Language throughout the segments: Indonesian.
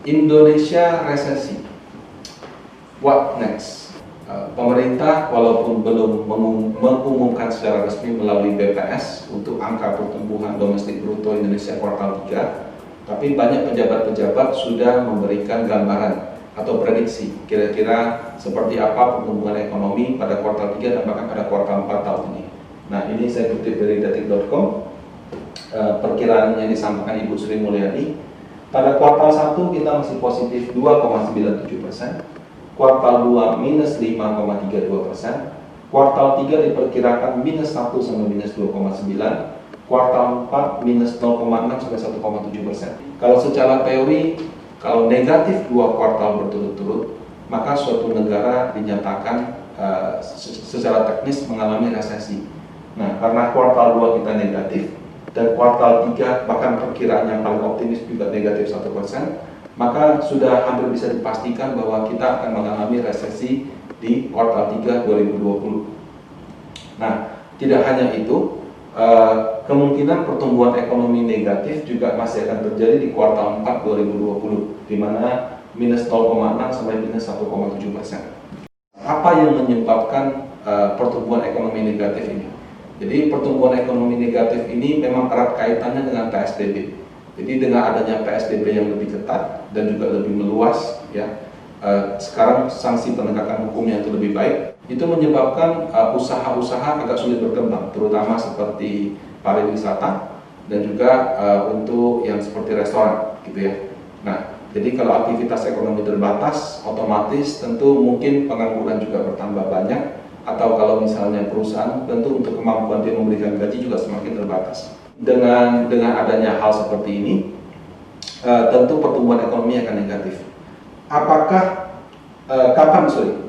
Indonesia resesi. What next? Pemerintah walaupun belum mengumumkan secara resmi melalui BPS untuk angka pertumbuhan domestik bruto Indonesia kuartal 3, tapi banyak pejabat-pejabat sudah memberikan gambaran atau prediksi kira-kira seperti apa pertumbuhan ekonomi pada kuartal 3 dan bahkan pada kuartal 4 tahun ini. Nah, ini saya kutip dari detik.com. Perkiraan yang disampaikan Ibu Sri Mulyani, pada kuartal 1 kita masih positif 2,97%, kuartal 2 minus 5,32%, kuartal 3 diperkirakan minus 1 sampai minus 2,9%, kuartal 4 minus 0,6 sampai 1,7%. Kalau secara teori, kalau negatif 2 kuartal berturut-turut, maka suatu negara dinyatakan secara teknis mengalami resesi. Nah, karena kuartal 2 kita negatif, dan kuartal 3 bahkan perkiraan yang paling optimis juga negatif 1%, maka sudah hampir bisa dipastikan bahwa kita akan mengalami resesi di kuartal 3 2020. Nah, tidak hanya itu, kemungkinan pertumbuhan ekonomi negatif juga masih akan terjadi di kuartal 4 2020, di mana minus 0,6 sampai minus 1,7%. Apa yang menyebabkan pertumbuhan ekonomi negatif ini? Jadi pertumbuhan ekonomi negatif ini memang erat kaitannya dengan PSBB. Jadi dengan adanya PSBB yang lebih ketat dan juga lebih meluas, ya, sekarang sanksi penegakan hukumnya itu lebih baik, itu menyebabkan usaha-usaha agak sulit berkembang, terutama seperti pariwisata dan juga untuk yang seperti restoran, gitu ya. Nah, jadi kalau aktivitas ekonomi terbatas, otomatis tentu mungkin pengangguran juga bertambah banyak. Atau kalau misalnya perusahaan, tentu untuk kemampuan dia memberikan gaji juga semakin terbatas. Dengan adanya hal seperti ini, tentu pertumbuhan ekonomi akan negatif. Apakah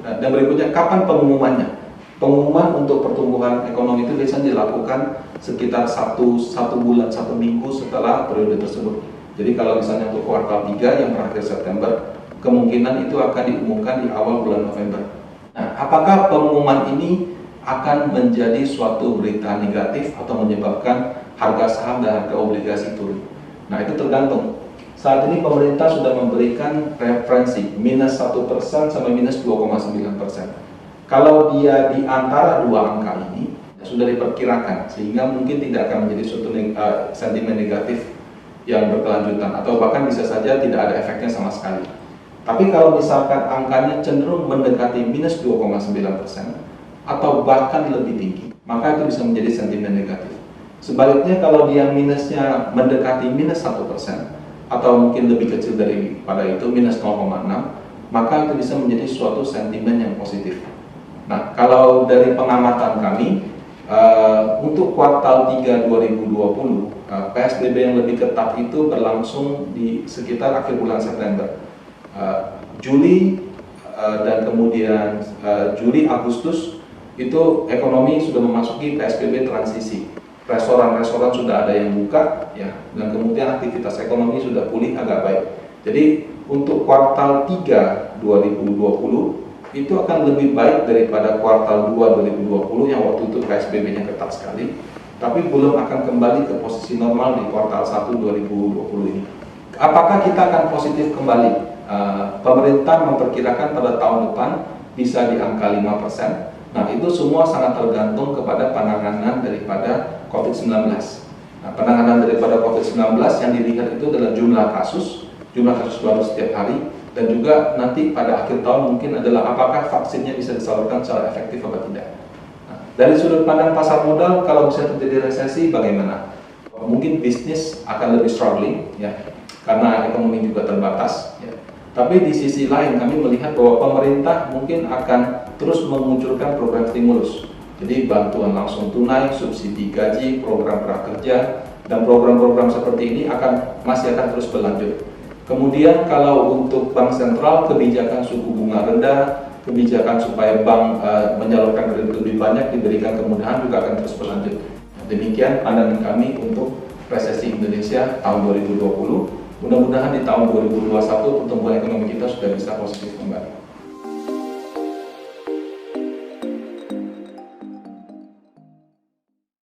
dan berikutnya kapan pengumumannya? Pengumuman untuk pertumbuhan ekonomi itu biasanya dilakukan sekitar satu bulan, 1 minggu setelah periode tersebut. Jadi kalau misalnya untuk kuartal 3 yang berakhir September, kemungkinan itu akan diumumkan di awal bulan November. Nah, apakah pengumuman ini akan menjadi suatu berita negatif atau menyebabkan harga saham dan harga obligasi turun? Nah, itu tergantung. Saat ini pemerintah sudah memberikan referensi minus 1% sampai minus 2,9%. Kalau dia di antara dua angka ini, sudah diperkirakan, sehingga mungkin tidak akan menjadi suatu sentimen negatif yang berkelanjutan, atau bahkan bisa saja tidak ada efeknya sama sekali. Tapi kalau misalkan angkanya cenderung mendekati minus 2,9% atau bahkan lebih tinggi, maka itu bisa menjadi sentimen negatif. Sebaliknya kalau dia minusnya mendekati minus 1% atau mungkin lebih kecil daripada itu, minus 0,6, maka itu bisa menjadi suatu sentimen yang positif. Nah, kalau dari pengamatan kami, untuk kuartal 3 2020, PSBB yang lebih ketat itu berlangsung di sekitar akhir bulan September. Juli dan kemudian Juli Agustus itu ekonomi sudah memasuki PSBB transisi. Restoran-restoran sudah ada yang buka, ya, dan kemudian aktivitas ekonomi sudah pulih agak baik. Jadi untuk kuartal 3 2020 itu akan lebih baik daripada kuartal 2 2020 yang waktu itu PSBB-nya ketat sekali, tapi belum akan kembali ke posisi normal di kuartal 1 2020 ini. Apakah kita akan positif kembali? Pemerintah memperkirakan pada tahun depan bisa di angka 5%. Nah, itu semua sangat tergantung kepada penanganan daripada COVID-19. Nah, penanganan daripada COVID-19 yang dilihat itu adalah jumlah kasus baru setiap hari, dan juga nanti pada akhir tahun mungkin adalah apakah vaksinnya bisa disalurkan secara efektif atau tidak. Nah, dari sudut pandang pasar modal, kalau bisa terjadi resesi bagaimana? Mungkin bisnis akan lebih struggling, ya, karena ekonomi juga terbatas, ya. Tapi di sisi lain kami melihat bahwa pemerintah mungkin akan terus memunculkan program stimulus. Jadi bantuan langsung tunai, subsidi gaji, program prakerja, dan program-program seperti ini masih akan terus berlanjut. Kemudian kalau untuk bank sentral, kebijakan suku bunga rendah, kebijakan supaya bank menyalurkan kredit lebih banyak diberikan kemudahan juga akan terus berlanjut. Demikian pandangan kami untuk resesi Indonesia tahun 2020. Mudah-mudahan di tahun 2021 pertumbuhan ekonomi kita sudah bisa positif kembali.